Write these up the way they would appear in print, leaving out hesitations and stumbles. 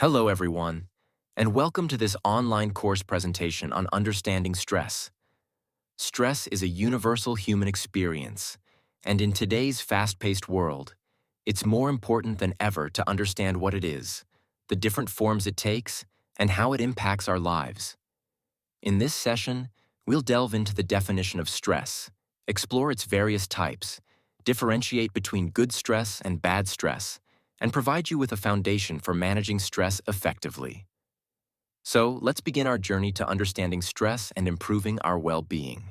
Hello, everyone, and welcome to this online course presentation on understanding stress. Stress is a universal human experience, and in today's fast-paced world, it's more important than ever to understand what it is, the different forms it takes, and how it impacts our lives. In this session, we'll delve into the definition of stress, explore its various types, differentiate between good stress and bad stress, and provide you with a foundation for managing stress effectively. So, let's begin our journey to understanding stress and improving our well-being.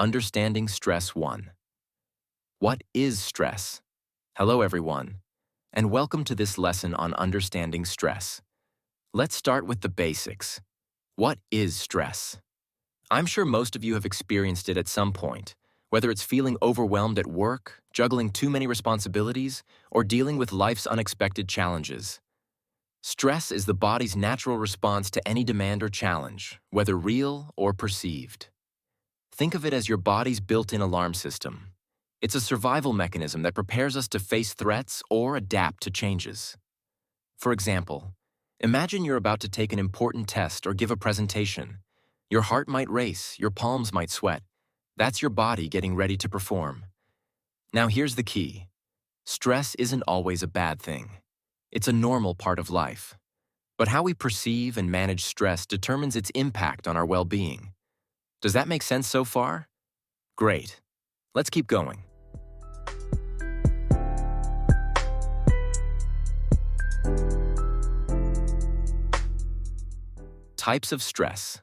Understanding Stress 1. What is stress? Hello, everyone, and welcome to this lesson on understanding stress. Let's start with the basics. What is stress? I'm sure most of you have experienced it at some point, whether it's feeling overwhelmed at work, juggling too many responsibilities, or dealing with life's unexpected challenges. Stress is the body's natural response to any demand or challenge, whether real or perceived. Think of it as your body's built-in alarm system. It's a survival mechanism that prepares us to face threats or adapt to changes. For example, imagine you're about to take an important test or give a presentation. Your heart might race, your palms might sweat. That's your body getting ready to perform. Now here's the key. Stress isn't always a bad thing. It's a normal part of life. But how we perceive and manage stress determines its impact on our well-being. Does that make sense so far? Great. Let's keep going. Types of stress.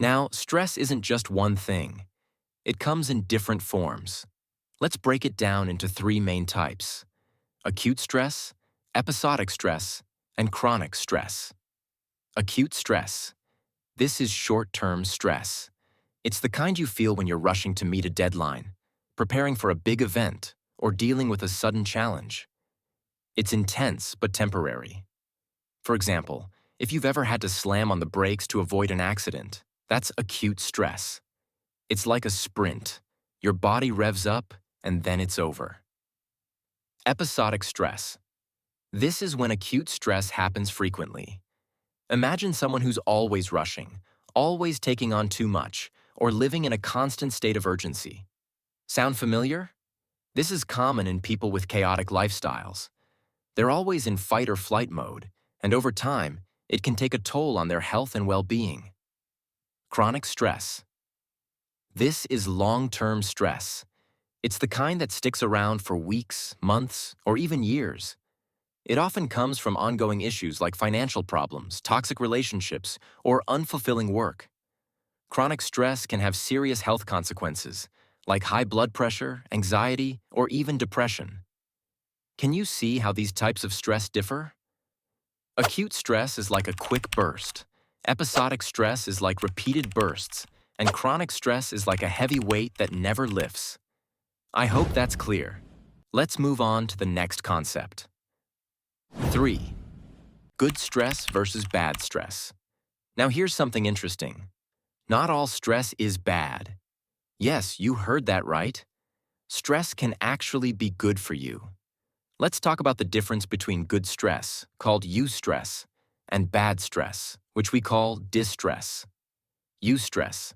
Now, stress isn't just one thing. It comes in different forms. Let's break it down into three main types: acute stress, episodic stress, and chronic stress. Acute stress. This is short-term stress. It's the kind you feel when you're rushing to meet a deadline, preparing for a big event, or dealing with a sudden challenge. It's intense but temporary. For example, if you've ever had to slam on the brakes to avoid an accident, that's acute stress. It's like a sprint. Your body revs up, and then it's over. Episodic stress. This is when acute stress happens frequently. Imagine someone who's always rushing, always taking on too much, or living in a constant state of urgency. Sound familiar? This is common in people with chaotic lifestyles. They're always in fight or flight mode, and over time, it can take a toll on their health and well-being. Chronic stress. This is long-term stress. It's the kind that sticks around for weeks, months, or even years. It often comes from ongoing issues like financial problems, toxic relationships, or unfulfilling work. Chronic stress can have serious health consequences, like high blood pressure, anxiety, or even depression. Can you see how these types of stress differ? Acute stress is like a quick burst. Episodic stress is like repeated bursts, and chronic stress is like a heavy weight that never lifts. I hope that's clear. Let's move on to the next concept. 3. Good stress versus bad stress. Now here's something interesting. Not all stress is bad. Yes, you heard that right. Stress can actually be good for you. Let's talk about the difference between good stress, called eustress, and bad stress, which we call distress. Eustress.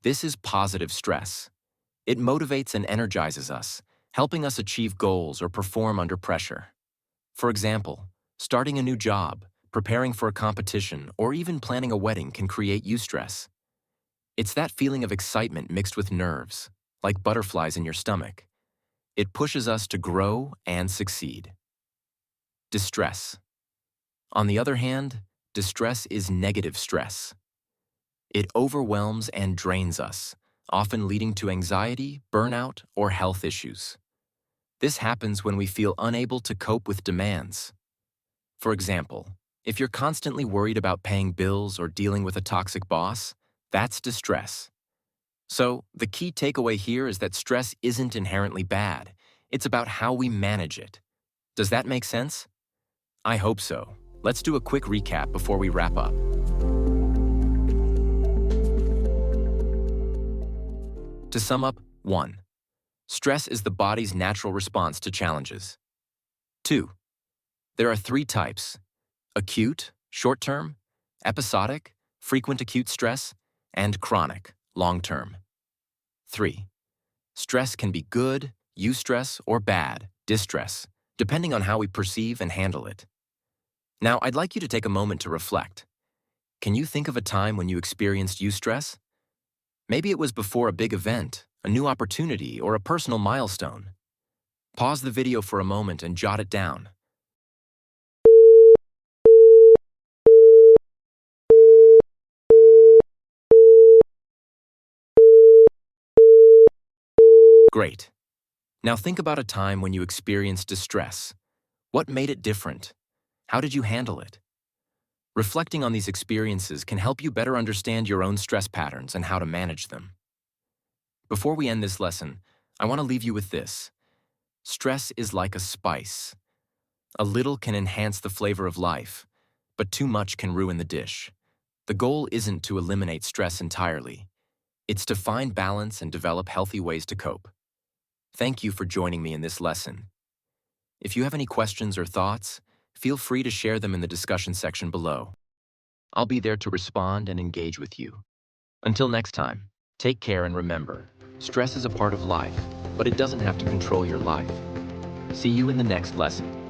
This is positive stress. It motivates and energizes us, helping us achieve goals or perform under pressure. For example, starting a new job, preparing for a competition, or even planning a wedding can create eustress. It's that feeling of excitement mixed with nerves, like butterflies in your stomach. It pushes us to grow and succeed. Distress. On the other hand, distress is negative stress. It overwhelms and drains us, often leading to anxiety, burnout, or health issues. This happens when we feel unable to cope with demands. For example, if you're constantly worried about paying bills or dealing with a toxic boss, that's distress. So, the key takeaway here is that stress isn't inherently bad. It's about how we manage it. Does that make sense? I hope so. Let's do a quick recap before we wrap up. To sum up, 1. Stress is the body's natural response to challenges. 2. There are 3 types: acute, short-term; episodic, frequent acute stress; and chronic, long-term. 3. Stress can be good, eustress, or bad, distress, depending on how we perceive and handle it. Now, I'd like you to take a moment to reflect. Can you think of a time when you experienced eustress? Maybe it was before a big event, a new opportunity, or a personal milestone. Pause the video for a moment and jot it down. Great. Now think about a time when you experienced distress. What made it different? How did you handle it? Reflecting on these experiences can help you better understand your own stress patterns and how to manage them. Before we end this lesson, I want to leave you with this. Stress is like a spice. A little can enhance the flavor of life, but too much can ruin the dish. The goal isn't to eliminate stress entirely. It's to find balance and develop healthy ways to cope. Thank you for joining me in this lesson. If you have any questions or thoughts, feel free to share them in the discussion section below. I'll be there to respond and engage with you. Until next time, take care and remember, stress is a part of life, but it doesn't have to control your life. See you in the next lesson.